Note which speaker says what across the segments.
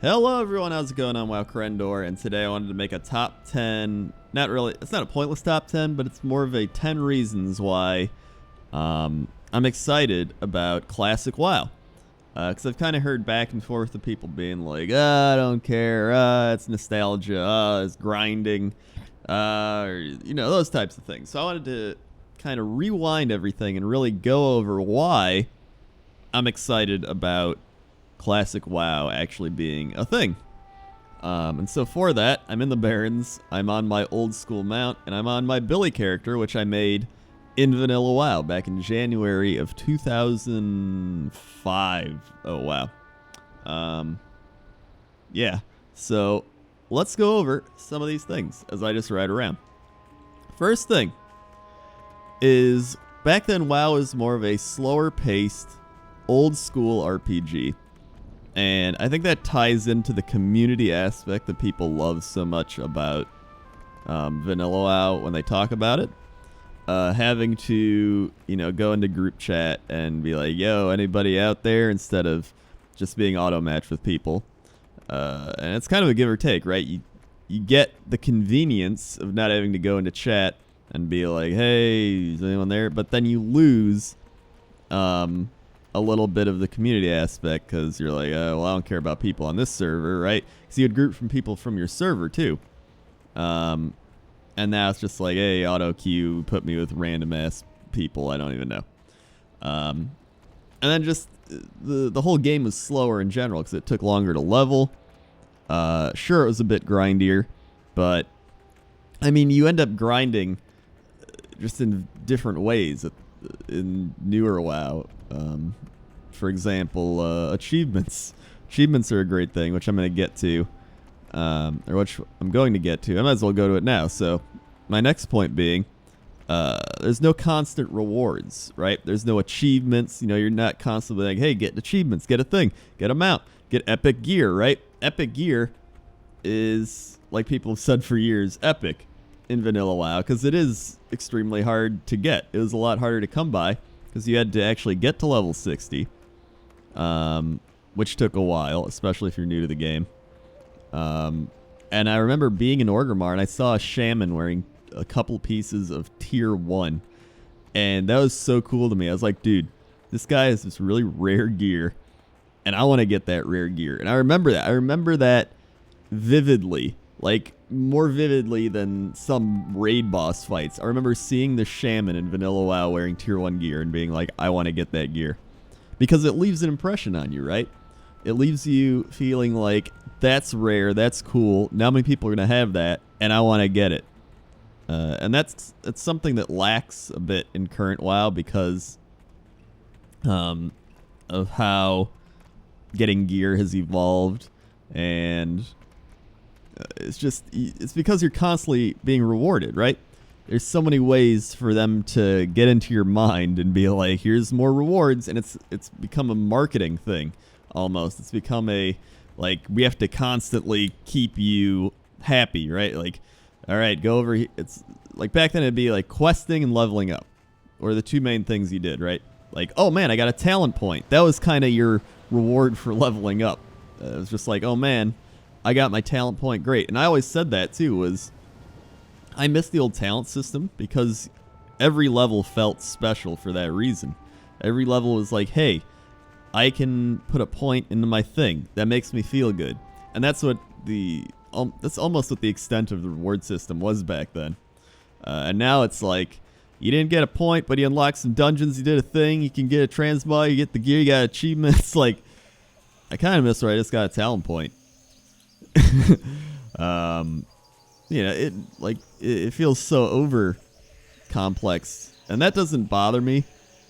Speaker 1: Hello everyone, how's it going? I'm WoWcrendor, and today I wanted to make a top 10, not really, it's not a pointless top 10, but it's more of a 10 reasons why I'm excited about classic WoW. Because I've kind of heard back and forth of people being like, I don't care, it's nostalgia, it's grinding, or, those types of things. So I wanted to kind of rewind everything and really go over why I'm excited about classic WoW actually being a thing. And so for that, I'm in the Barrens, I'm on my old school mount, and I'm on my Billy character, which I made in vanilla WoW back in January of 2005. Oh, wow. Yeah, so let's go over some of these things as I just ride around. First thing is, back then WoW was more of a slower paced, old school RPG. And I think that ties into the community aspect that people love so much about vanilla WoW when they talk about it. Having to, go into group chat and be like, yo, anybody out there, instead of just being auto-matched with people. And it's kind of a give or take, right? You get the convenience of not having to go into chat and be like, hey, is anyone there? But then you lose a little bit of the community aspect because you're like, oh, well, I don't care about people on this server, right? So you'd group from people from your server, too. And now it's just like, hey, auto queue, put me with random ass people I don't even know. And then just the whole game was slower in general because it took longer to level. Sure, it was a bit grindier, but I mean, you end up grinding just in different ways in newer WoW. For example, achievements. Achievements are a great thing, which I'm going to get to. Or which I'm going to get to. I might as well go to it now. So, my next point being, there's no constant rewards, right? There's no achievements. You're not constantly like, hey, get achievements, get a thing, get a mount, get epic gear, right? Epic gear is, like people have said for years, epic in vanilla WoW because it is extremely hard to get. It was a lot harder to come by because you had to actually get to level 60, which took a while, especially if you're new to the game. And I remember being in Orgrimmar and I saw a shaman wearing a couple pieces of tier 1. And that was so cool to me. I was like, dude, this guy has this really rare gear. And I want to get that rare gear. And I remember that. I remember that vividly. Like, more vividly than some raid boss fights. I remember seeing the shaman in vanilla WoW wearing tier 1 gear and being like, I want to get that gear. Because it leaves an impression on you, right? It leaves you feeling like, that's rare, that's cool, now many people are going to have that, and I want to get it. And that's something that lacks a bit in current WoW because of how getting gear has evolved, and it's because you're constantly being rewarded, right? There's so many ways for them to get into your mind and be like, here's more rewards, and it's become a marketing thing. Almost. It's become a, like, we have to constantly keep you happy, right? Like, all right, go over here. It's like back then it'd be like questing and leveling up were the two main things you did, right? Like, oh man, I got a talent point. That was kind of your reward for leveling up. It was just like, oh man, I got my talent point. Great. And I always said that too, was I miss the old talent system because every level felt special for that reason. Every level was like, hey, I can put a point into my thing. That makes me feel good. And that's what that's almost what the extent of the reward system was back then. And now it's like, you didn't get a point, but you unlocked some dungeons, you did a thing, you can get a transmog, you get the gear, you got achievements. Like, I kind of miss where I just got a talent point. It feels so over complex. And that doesn't bother me.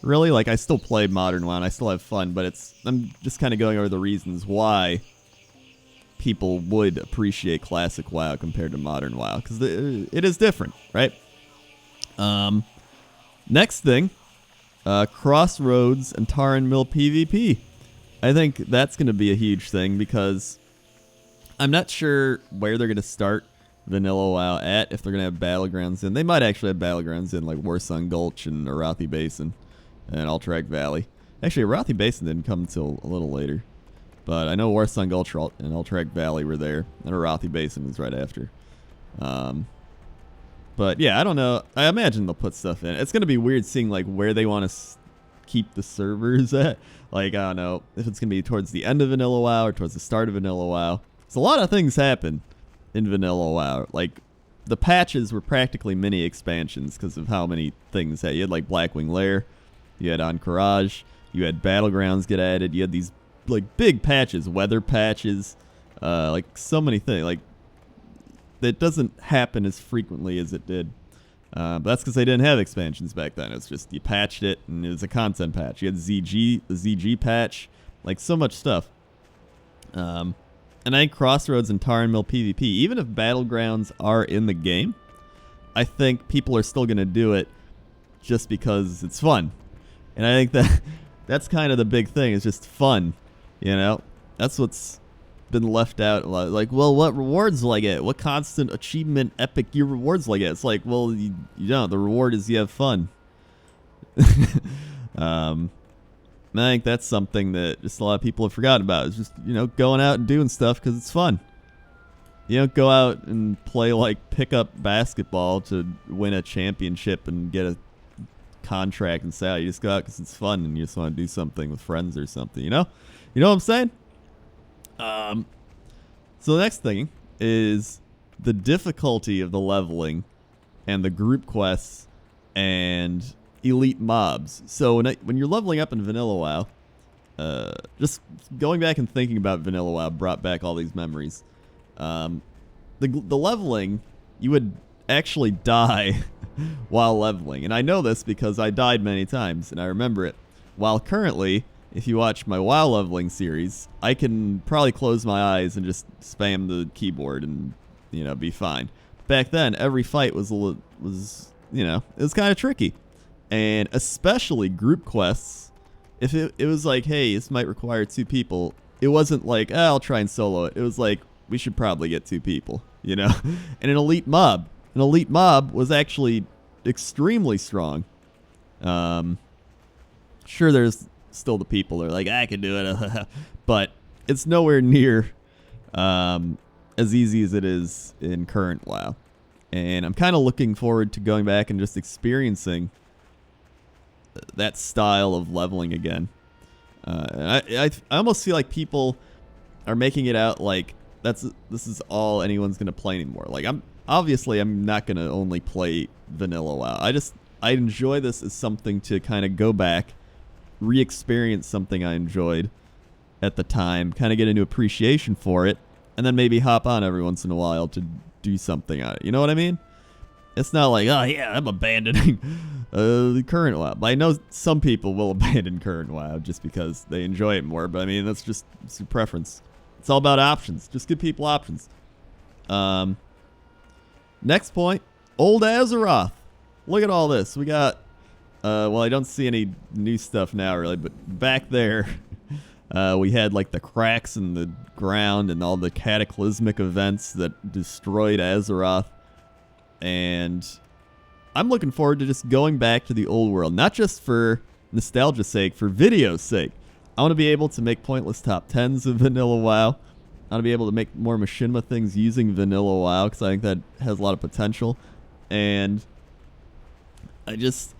Speaker 1: Really, like, I still play Modern WoW and I still have fun, but I'm just kind of going over the reasons why people would appreciate classic WoW compared to Modern WoW, because it is different, right? Next thing, Crossroads and Tar and Mill PvP. I think that's going to be a huge thing because I'm not sure where they're going to start vanilla WoW at, if they're going to have battlegrounds in. They might actually have battlegrounds in, like Warsong Gulch and Arathi Basin and Alterac Valley. Actually, Arathi Basin didn't come until a little later. But I know Warsong Gulch and Ultrag Valley were there, and Arathi Basin was right after. But yeah, I don't know. I imagine they'll put stuff in. It's gonna be weird seeing like where they want to keep the servers at. Like, I don't know if it's gonna be towards the end of Vanilla WoW or towards the start of Vanilla WoW. So a lot of things happen in Vanilla WoW. Like, the patches were practically mini expansions because of how many things that you had. Like Blackwing Lair, you had Encourage, you had Battlegrounds get added, you had these like big patches, weather patches, like so many things. Like, that doesn't happen as frequently as it did. But that's because they didn't have expansions back then. It's just you patched it and it was a content patch. You had the ZG patch, like so much stuff. And I think Crossroads and Tar and Mill PvP, even if Battlegrounds are in the game, I think people are still going to do it just because it's fun. And I think that's kind of the big thing, is just fun, you know? That's what's been left out. Like, well, what rewards will I get? What constant achievement epic gear rewards will I get? It's like, well, you don't. The reward is you have fun. And I think that's something that just a lot of people have forgotten about. It's just, you know, going out and doing stuff because it's fun. You don't go out and play like pickup basketball to win a championship and get a contract and salary. You just go out because it's fun and you just want to do something with friends or something, you know? You know what I'm saying? So the next thing is the difficulty of the leveling and the group quests and elite mobs. So when you're leveling up in Vanilla WoW, just going back and thinking about Vanilla WoW brought back all these memories. The leveling, you would actually die while leveling. And I know this because I died many times and I remember it. While currently, if you watch my WoW leveling series, I can probably close my eyes and just spam the keyboard and, you know, be fine. Back then, every fight was you know, it was kind of tricky. And especially group quests, if it was like, hey, this might require 2 people, it wasn't like, oh, I'll try and solo it. It was like, we should probably get 2 people, you know? And an elite mob was actually extremely strong. Sure, there's still the people that are like, I can do it, but it's nowhere near as easy as it is in current WoW. And I'm kind of looking forward to going back and just experiencing that style of leveling again. I almost feel like people are making it out like this is all anyone's gonna play anymore. Like, I'm not gonna only play Vanilla WoW. I enjoy this as something to kind of go back, re-experience something I enjoyed at the time, kind of get a new appreciation for it, and then maybe hop on every once in a while to do something on it. You know what I mean? It's not like, oh yeah, I'm abandoning the current WoW. But I know some people will abandon current WoW just because they enjoy it more. But I mean, it's your preference. It's all about options. Just give people options. Next point, old Azeroth. Look at all this. We got, well, I don't see any new stuff now really, but back there, we had like the cracks in the ground and all the cataclysmic events that destroyed Azeroth. And I'm looking forward to just going back to the old world, not just for nostalgia's sake, for video's sake. I want to be able to make pointless top 10s of Vanilla WoW. I want to be able to make more machinima things using Vanilla WoW because I think that has a lot of potential. And I just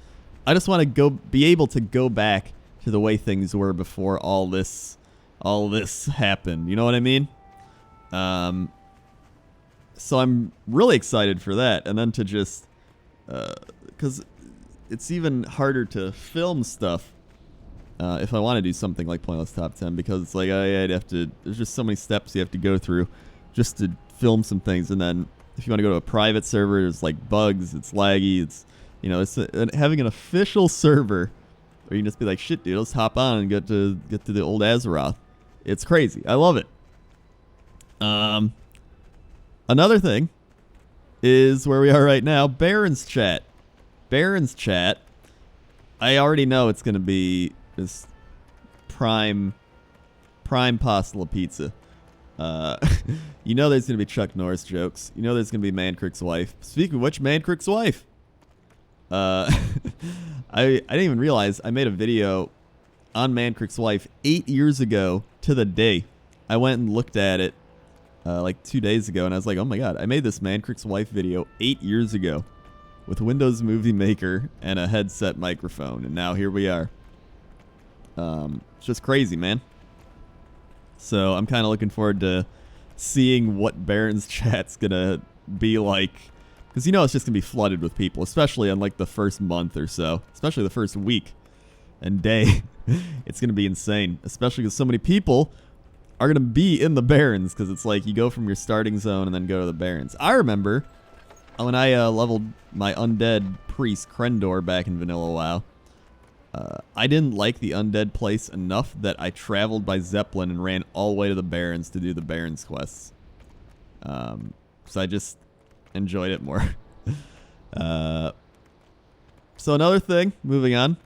Speaker 1: want to be able to go back to the way things were before all this happened. You know what I mean? So I'm really excited for that. And then to just, because it's even harder to film stuff if I want to do something like Pointless Top 10, because it's like I'd have to, there's just so many steps you have to go through just to film some things. And then if you want to go to a private server, there's like bugs, it's laggy, it's, you know, it's having an official server where you can just be like, shit, dude, let's hop on and get to the old Azeroth. It's crazy. I love it. Another thing is where we are right now, Baron's Chat. Baron's Chat, I already know it's going to be this prime pasta pizza. You know there's going to be Chuck Norris jokes. You know there's going to be Mancrick's wife. Speaking of which, Mancrick's wife. I didn't even realize I made a video on Mancrick's wife 8 years ago to the day I went and looked at it like 2 days ago, and I was like, oh my god, I made this Man Crick's Wife video 8 years ago with Windows Movie Maker and a headset microphone, and now here we are. It's just crazy, man. So I'm kind of looking forward to seeing what Baron's chat's gonna be like, because you know it's just gonna be flooded with people, especially on like the first month or so, especially the first week and day. It's gonna be insane, especially because so many people are gonna be in the Barons, because it's like you go from your starting zone and then go to the Barons. I remember when I leveled my undead priest Crendor back in Vanilla WoW. I didn't like the undead place enough that I traveled by Zeppelin and ran all the way to the Barons to do the Barons quests. So I just enjoyed it more. So another thing, moving on,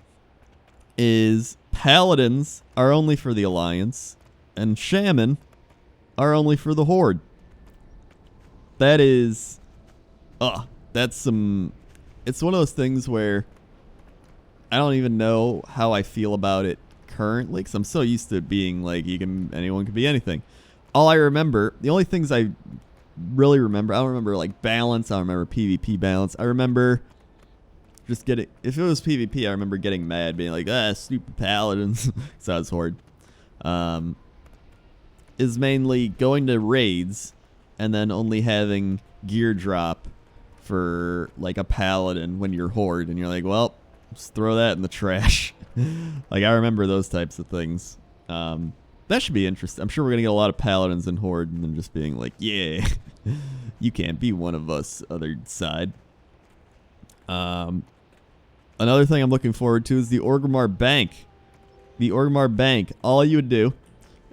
Speaker 1: is Paladins are only for the Alliance, and Shaman are only for the Horde. That is... that's some... It's one of those things where I don't even know how I feel about it currently, because I'm so used to it being like anyone can be anything. All I remember, the only things I really remember, I don't remember like balance, I don't remember PvP balance. I remember just getting, if it was PvP, I remember getting mad, being like, stupid Paladins, because I was Horde. Is mainly going to raids and then only having gear drop for like a Paladin when you're Horde, and you're like, well, just throw that in the trash. Like, I remember those types of things. That should be interesting. I'm sure we're going to get a lot of Paladins in Horde and then just being like, yeah, you can't be one of us, other side. Another thing I'm looking forward to is the Orgrimmar Bank. The Orgrimmar Bank. All you would do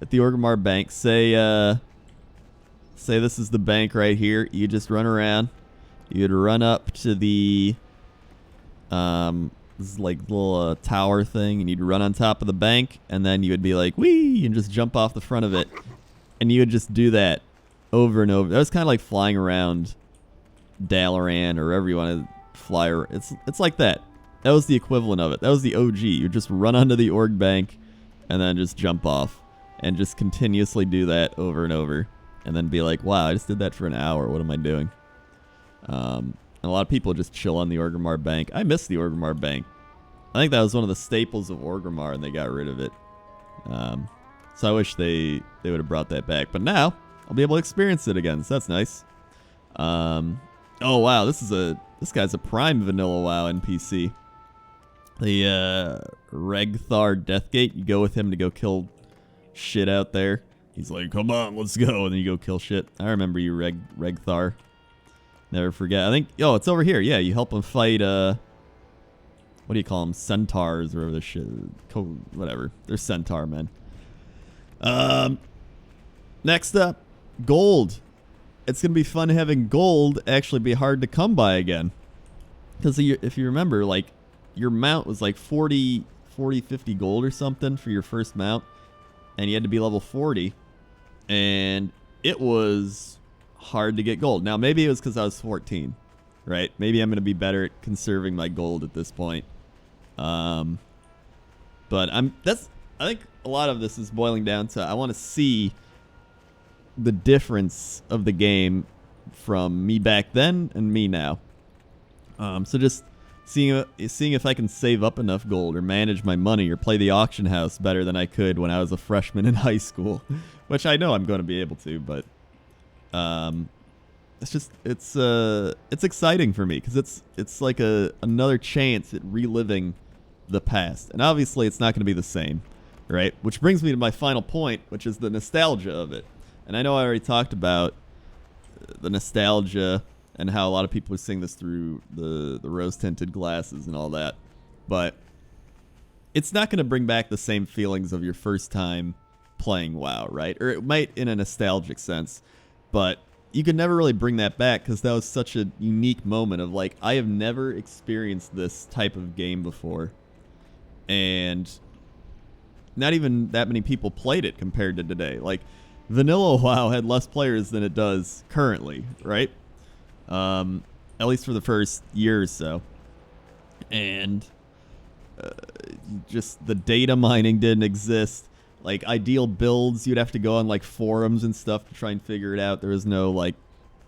Speaker 1: at the Orgrimmar Bank, say this is the bank right here. You just run around. You'd run up to the... this is like little tower thing, and you'd run on top of the bank, and then you would be like, whee, and just jump off the front of it, and you would just do that over and over. That was kind of like flying around Dalaran or wherever you want to fly. It's like that. That was the equivalent of it. That was the OG. You just run onto the org bank, and then just jump off, and just continuously do that over and over, and then be like, wow, I just did that for an hour. What am I doing? And a lot of people just chill on the Orgrimmar Bank. I miss the Orgrimmar Bank. I think that was one of the staples of Orgrimmar, and they got rid of it. So I wish they would have brought that back. But now I'll be able to experience it again, so that's nice. Oh wow, this guy's a prime vanilla WoW NPC. The Regthar Deathgate. You go with him to go kill shit out there. He's like, come on, let's go, and then you go kill shit. I remember you, Regthar. Never forget. I think, it's over here. Yeah, you help him fight, what do you call them? Centaurs or whatever this shit. Whatever. They're centaur men. Next up, gold. It's going to be fun having gold actually be hard to come by again. Because if you remember, like, your mount was like 40, 50 gold or something for your first mount. And you had to be level 40. And it was hard to get gold. Now, maybe it was because I was 14, right? Maybe I'm going to be better at conserving my gold at this point. But I think a lot of this is boiling down to I want to see the difference of the game from me back then and me now. So just seeing if I can save up enough gold or manage my money or play the auction house better than I could when I was a freshman in high school, which I know I'm going to be able to, but it's exciting for me because it's like another chance at reliving the past, and obviously it's not going to be the same, right? Which brings me to my final point, which is the nostalgia of it. And I know I already talked about the nostalgia and how a lot of people are seeing this through the rose-tinted glasses and all that, but it's not going to bring back the same feelings of your first time playing WoW, right? Or it might in a nostalgic sense, but you can never really bring that back because that was such a unique moment of like, I have never experienced this type of game before, and not even that many people played it compared to today. Like, vanilla WoW had less players than it does currently, right? At least for the first year or so. And just the data mining didn't exist. like ideal builds. You'd have to go on like forums and stuff to try and figure it out. There was no like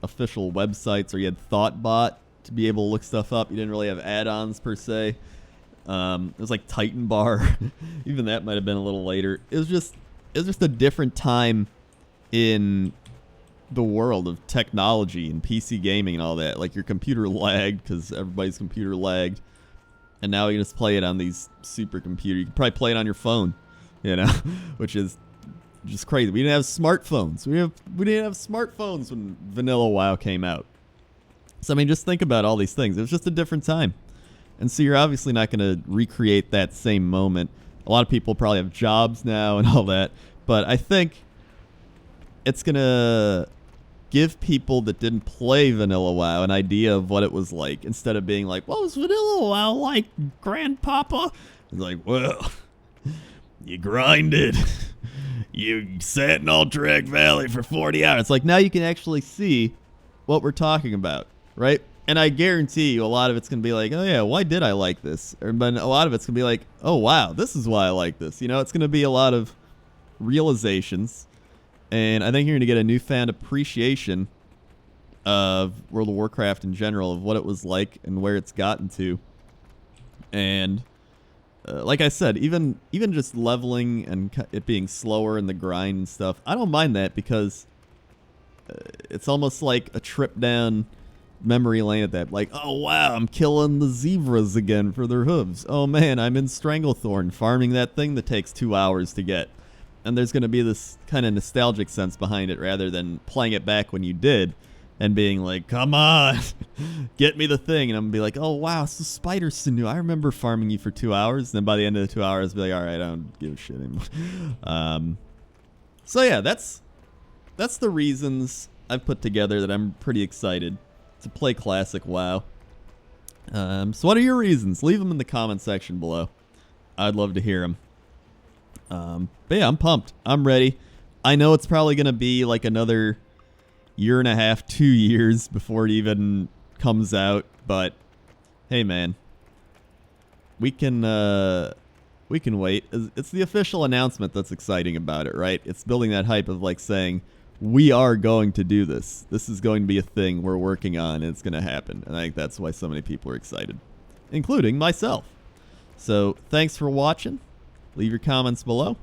Speaker 1: official websites, or you had Thoughtbot to be able to look stuff up. You didn't really have add-ons per se. It was like Titan Bar. Even that might have been a little later. It was just a different time in the world of technology and PC gaming and all that. Like your computer lagged because everybody's computer lagged, and now you can just play it on these supercomputers. You can probably play it on your phone, you know, which is just crazy. We didn't have smartphones. We didn't have smartphones when Vanilla WoW came out. So I mean, just think about all these things. It was just a different time, and so you're obviously not going to recreate that same moment. A lot of people probably have jobs now and all that, but I think it's going to give people that didn't play Vanilla WoW an idea of what it was like, instead of being like, what was Vanilla WoW like, Grandpapa? It's like, well, you grinded. You sat in Alterac Valley for 40 hours. It's like, now you can actually see what we're talking about, right? And I guarantee you a lot of it's going to be like, oh yeah, why did I like this? But a lot of it's going to be like, oh wow, this is why I like this. You know, it's going to be a lot of realizations. And I think you're going to get a newfound appreciation of World of Warcraft in general, of what it was like and where it's gotten to. And like I said, even just leveling and it being slower in the grind and stuff, I don't mind that, because it's almost like a trip down memory lane at that. Like, oh wow, I'm killing the zebras again for their hooves. Oh man, I'm in Stranglethorn farming that thing that takes 2 hours to get. And there's going to be this kind of nostalgic sense behind it, rather than playing it back when you did and being like, come on, get me the thing. And I'm going to be like, oh wow, it's the spider sinew. I remember farming you for 2 hours. And then by the end of the 2 hours, be like, all right, I don't give a shit anymore. So yeah, that's the reasons I've put together that I'm pretty excited to play Classic WoW. So what are your reasons? Leave them in the comment section below. I'd love to hear them. But yeah, I'm pumped. I'm ready. I know it's probably going to be like another year and a half, 2 years before it even comes out. But hey, man, we can wait. It's the official announcement that's exciting about it, right? It's building that hype of like saying, we are going to do this. This is going to be a thing we're working on, and it's going to happen. And I think that's why so many people are excited, including myself. So thanks for watching. Leave your comments below,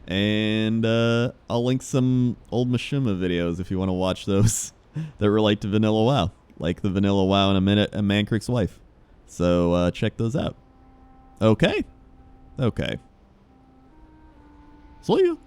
Speaker 1: and I'll link some old Mishima videos if you want to watch those that relate to Vanilla WoW, like the Vanilla WoW in a Minute and Mancrick's Wife. So check those out. Okay. See you.